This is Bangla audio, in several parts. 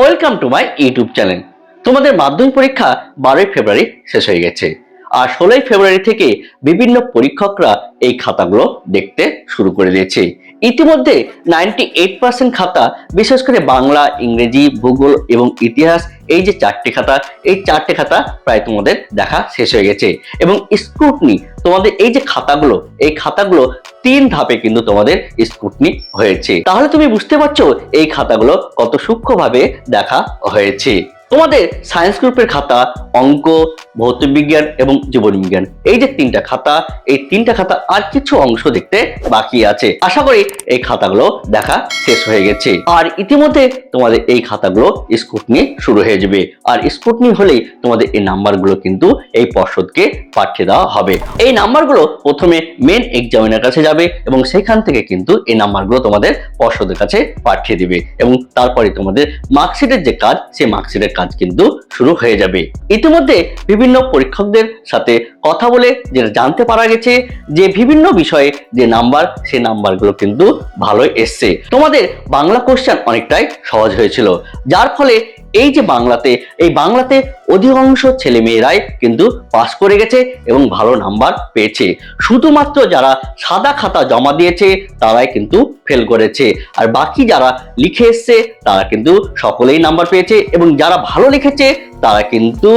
Welcome to my YouTube channel. তোমাদের মাধ্যমিক পরীক্ষা 12ই ফেব্রুয়ারি শেষ হয়ে গেছে, আর 16ই ফেব্রুয়ারি থেকে বিভিন্ন পরীক্ষকরা এই খাতাগুলো দেখতে শুরু করে দিয়েছে। ইতিমধ্যে 98% খাতা, বিশেষ করে বাংলা, ইংরেজি, ভূগোল এবং ইতিহাস, এই যে চারটি খাতা, এই চারটি খাতা প্রায় তোমাদের দেখা শেষ হয়ে গেছে। এবং স্ক্রুটনি, তোমাদের এই যে খাতাগুলো, এই খাতাগুলো 3 ধাপে কিন্তু তোমাদের স্ক্রুটনি হয়েছে। তাহলে তুমি বুঝতে পারছো এই খাতাগুলো কত সূক্ষ্মভাবে দেখা হয়েছে। তোমাদের সায়েন্স গ্রুপের খাতা, অঙ্ক, ভৌত বিজ্ঞান এবং জীবন বিজ্ঞান, এই যে 3টা খাতা, এই 3টা খাতা আর কিছু অংশ দেখতে বাকি আছে। আশা করি এই খাতাগুলো দেখা শেষ হয়ে গেছে। আর ইতিমধ্যে তোমাদের এই খাতাগুলো স্ক্রুটনি শুরু হয়ে যাবে। আর স্ক্রুটনি হলেই তোমাদের এই নাম্বারগুলো কিন্তু এই পর্ষদকে পাঠিয়ে দেওয়া হবে। এই নাম্বারগুলো প্রথমে মেন এক্সামিনার কাছে যাবে এবং সেখান থেকে কিন্তু এই নাম্বারগুলো তোমাদের পর্ষদের কাছে পাঠিয়ে দিবে এবং তারপরে তোমাদের মার্কশিটের যে কাজ, সেই মার্কশিটের কাজ কিন্তু শুরু হয়ে যাবে। ইতিমধ্যে বিভিন্ন পরীক্ষকদের সাথে কথা বলে যেটা জানতে পারা গেছে যে বিভিন্ন বিষয়ে যে নাম্বার, সেই নাম্বারগুলো কিন্তু ভালোই এসছে। তোমাদের বাংলা কোশ্চেন অনেকটাই সহজ হয়েছিল, যার ফলে এই যে বাংলাতে অধিকাংশ ছেলে মেয়েরাই কিন্তু পাস করে গেছে এবং ভালো নাম্বার পেয়েছে। শুধুমাত্র যারা সাদা খাতা জমা দিয়েছে তারাই কিন্তু ফেল করেছে, আর বাকি যারা লিখে এসছে তারা কিন্তু সকলেই নাম্বার পেয়েছে এবং যারা ভালো লিখেছে তারা কিন্তু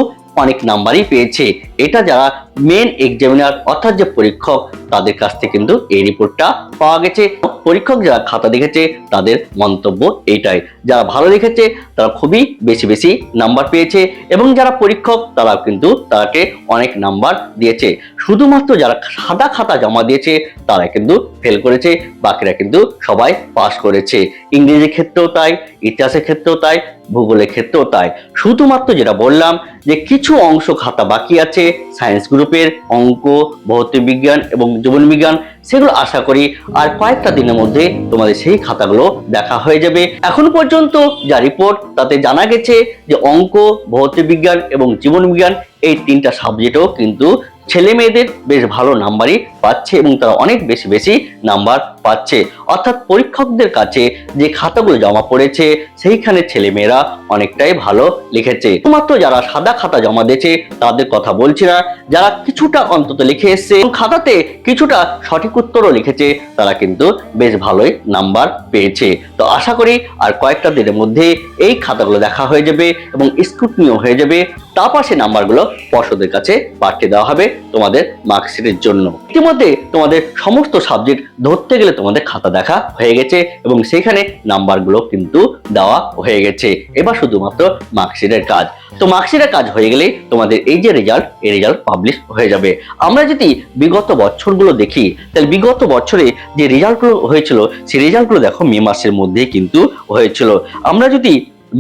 অনেক নাম্বারই পেয়েছে। এটা যারা মেন এক্সামিনার অর্থাৎ যে পরীক্ষক, তাদের কাছ থেকে কিন্তু এই রিপোর্টটা পাওয়া গেছে। পরীক্ষক যারা খাতা দেখেছে তাদের মন্তব্য এইটাই, যারা ভালো লিখেছে তারা খুবই বেশি বেশি নাম্বার পেয়েছে এবং যারা পরীক্ষক তারা কিন্তু তাকে অনেক নাম্বার দিয়েছে। শুধুমাত্র যারা সাদা খাতা জমা দিয়েছে তারা কিন্তু ফেল করেছে, বাকিরা কিন্তু সবাই পাস করেছে। ইংরেজির ক্ষেত্রেও তাই, ইতিহাসের ক্ষেত্রেও তাই, ভূগোলের ক্ষেত্রেও তাই। শুধুমাত্র যেটা বললাম যে কিছু অংশ খাতা বাকি আছে সায়েন্স গ্রুপের, অঙ্ক, ভৌত বিজ্ঞান এবং জীবন বিজ্ঞান, সেগুলো আশা করি আর কয়েকটা দিনের মধ্যে তোমাদের সেই খাতাগুলো দেখা হয়ে যাবে। এখন পর্যন্ত যা রিপোর্ট তাতে জানা গেছে যে অঙ্ক, ভৌত বিজ্ঞান এবং জীবন বিজ্ঞান, এই 3টা সাবজেক্টও কিন্তু ছেলে মেয়েদের বেশ ভালো নাম্বারই পাচ্ছে এবং তারা অনেক বেশি বেশি নাম্বার পাচ্ছে। অর্থাৎ পরীক্ষকদের কাছে যে খাতাগুলো জমা পড়েছে সেইখানে ছেলে মেয়েরা অনেকটাই ভালো লিখেছে। শুধুমাত্র যারা সাদা খাতা জমা দিয়েছে তাদের কথা বলছি না, যারা কিছুটা অন্তত লিখে এসছে এবং খাতাতে কিছুটা সঠিক উত্তরও লিখেছে তারা কিন্তু বেশ ভালোই নাম্বার পেয়েছে। তো আশা করি আর কয়েকটা দিনের মধ্যে এই খাতাগুলো দেখা হয়ে যাবে এবং স্ক্রুটনিও হয়ে যাবে। তারপর সেই নাম্বারগুলো পর্ষদের কাছে পাঠিয়ে দেওয়া হবে তোমাদের মার্কশিটের জন্য। ইতিমধ্যে তোমাদের সমস্ত সাবজেক্ট ধরতে গেলে তোমাদের খাতা দেখা হয়ে গেছে এবং সেখানে নাম্বারগুলো কিন্তু দেওয়া হয়ে গেছে। এবার শুধুমাত্র মার্কশিটের কাজ। তো মার্কশিটের কাজ হয়ে গেলে তোমাদের এই যে রেজাল্ট, এই রেজাল্ট পাবলিশ হয়ে যাবে। আমরা যদি বিগত বছরগুলো দেখি তাহলে বিগত বছরে যে রেজাল্টগুলো হয়েছিল সেই রেজাল্টগুলো দেখো মে মাসের মধ্যে কিন্তু হয়েছিল। আমরা যদি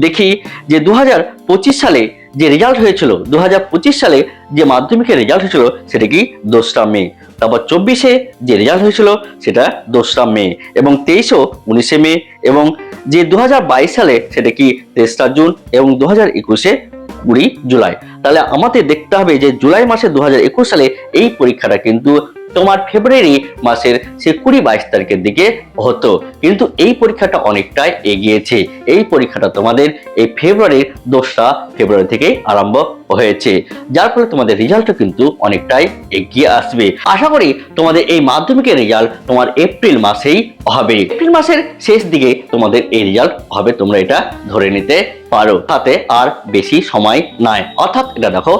দেখি যে 2025 সালে যে রেজাল্ট হয়েছিল, 2025 সালে যে মাধ্যমিকের রেজাল্ট হয়েছিল সেটা কি 2রা মে। তারপর 24-এ যে রেজাল্ট হয়েছিল সেটা 2রা মে এবং 23-ও 19 মে এবং যে 2022 সালে সেটা কি 23রা জুন এবং 2021-এ 20 জুলাই। তাহলে আমাদের দেখতে হবে যে জুলাই মাসে 2021 সালে এই পরীক্ষাটা কিন্তু তোমার ফেব্রুয়ারি মাসের সে 20-22 তারিখের দিকে হতো, কিন্তু এই পরীক্ষাটা অনেকটাই এগিয়েছে। এই পরীক্ষাটা তোমাদের এই ফেব্রুয়ারির 2রা ফেব্রুয়ারি থেকে আরম্ভ হয়েছে, যার ফলে তোমাদের রেজাল্টও কিন্তু অনেকটাই এগিয়ে আসবে। আশা করি তোমাদের এই মাধ্যমিকের রেজাল্ট তোমার এপ্রিল মাসেই হবে। এপ্রিল মাসের শেষ দিকে তোমাদের এই রেজাল্ট হবে, তোমরা এটা ধরে নিতে পারো। তাতে আর বেশি সময় নাই, অর্থাৎ এটা দেখো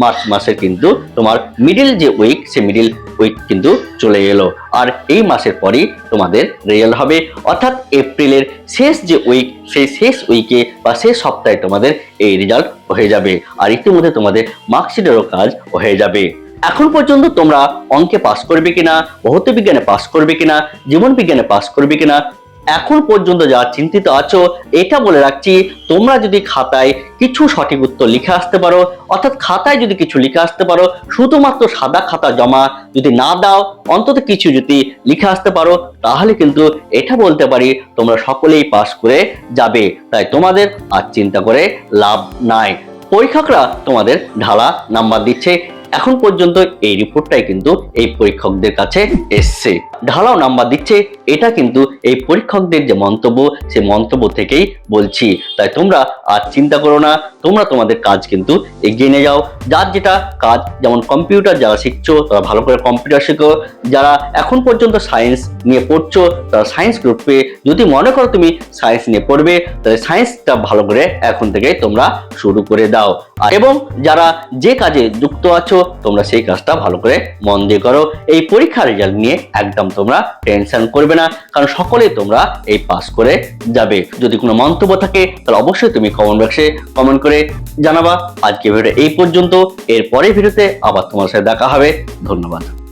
মার্চ মাসের কিন্তু তোমার মিডিল যে উইক, সে মিডিল উইক কিন্তু চলে এলো, আর এই মাসের পরই তোমাদের রেজাল্ট হবে। অর্থাৎ এপ্রিলের শেষ যে উইক, সেই শেষ উইকে বা শেষ সপ্তাহে তোমাদের এই রেজাল্ট হয়ে যাবে, আর ইতিমধ্যে তোমাদের মার্কশিটেরও কাজ হয়ে যাবে। এখন পর্যন্ত তোমরা অঙ্কে পাস করবে কিনা, ভৌত বিজ্ঞানে পাস করবে কিনা, জীবন বিজ্ঞানে পাস করবে কিনা, এখন পর্যন্ত যারা চিন্তিত আছো, এটা বলে রাখছি তোমরা যদি খাতায় কিছু সঠিক উত্তর লিখে আসতে পারো, অর্থাৎ খাতায় যদি কিছু লিখে আসতে পারো, শুধুমাত্র সাদা খাতা জমা যদি না দাও, অন্তত কিছু যদি লিখে আসতে পারো, তাহলে কিন্তু এটা বলতে পারি তোমরা সকলেই পাস করে যাবে। তাই তোমাদের আর চিন্তা করে লাভ নাই। পরীক্ষকরা তোমাদের ঢালা নাম্বার দিচ্ছে, এখন পর্যন্ত এই রিপোর্টটাই কিন্তু এই পরীক্ষকদের কাছে এসছে। ঢালাও নাম্বার দিচ্ছে, এটা কিন্তু এই পরীক্ষকদের যে মন্তব্য, সেই মন্তব্য থেকেই বলছি। তাই তোমরা আর চিন্তা করো না, তোমরা তোমাদের কাজ কিন্তু এগিয়ে নিয়ে যাও। যার যেটা কাজ, যেমন কম্পিউটার যারা শিখছো তারা ভালো করে কম্পিউটার শেখো, যারা এখন পর্যন্ত সায়েন্স নিয়ে পড়ছো তারা সায়েন্স গ্রুপে, যদি মনে করো তুমি সায়েন্স নিয়ে পড়বে তাহলে সায়েন্সটা ভালো করে এখন থেকে তোমরা শুরু করে দাও। এবং যারা যে কাজে যুক্ত আছো তোমরা সেই কাজটা ভালো করে মন দিয়ে করো। এই পরীক্ষার রেজাল্ট নিয়ে একদম তোমরা টেনশন করবে না, কারণ সকলেই তোমরা এই পাস করে যাবে। যদি কোনো মন্তব্য থাকে তাহলে অবশ্যই তুমি কমেন্ট বক্সে কমেন্ট করে জানাবা। আজকে ভিডিও এই পর্যন্ত, এর পরের ভিডিওতে আবার তোমার সাথে দেখা হবে। ধন্যবাদ।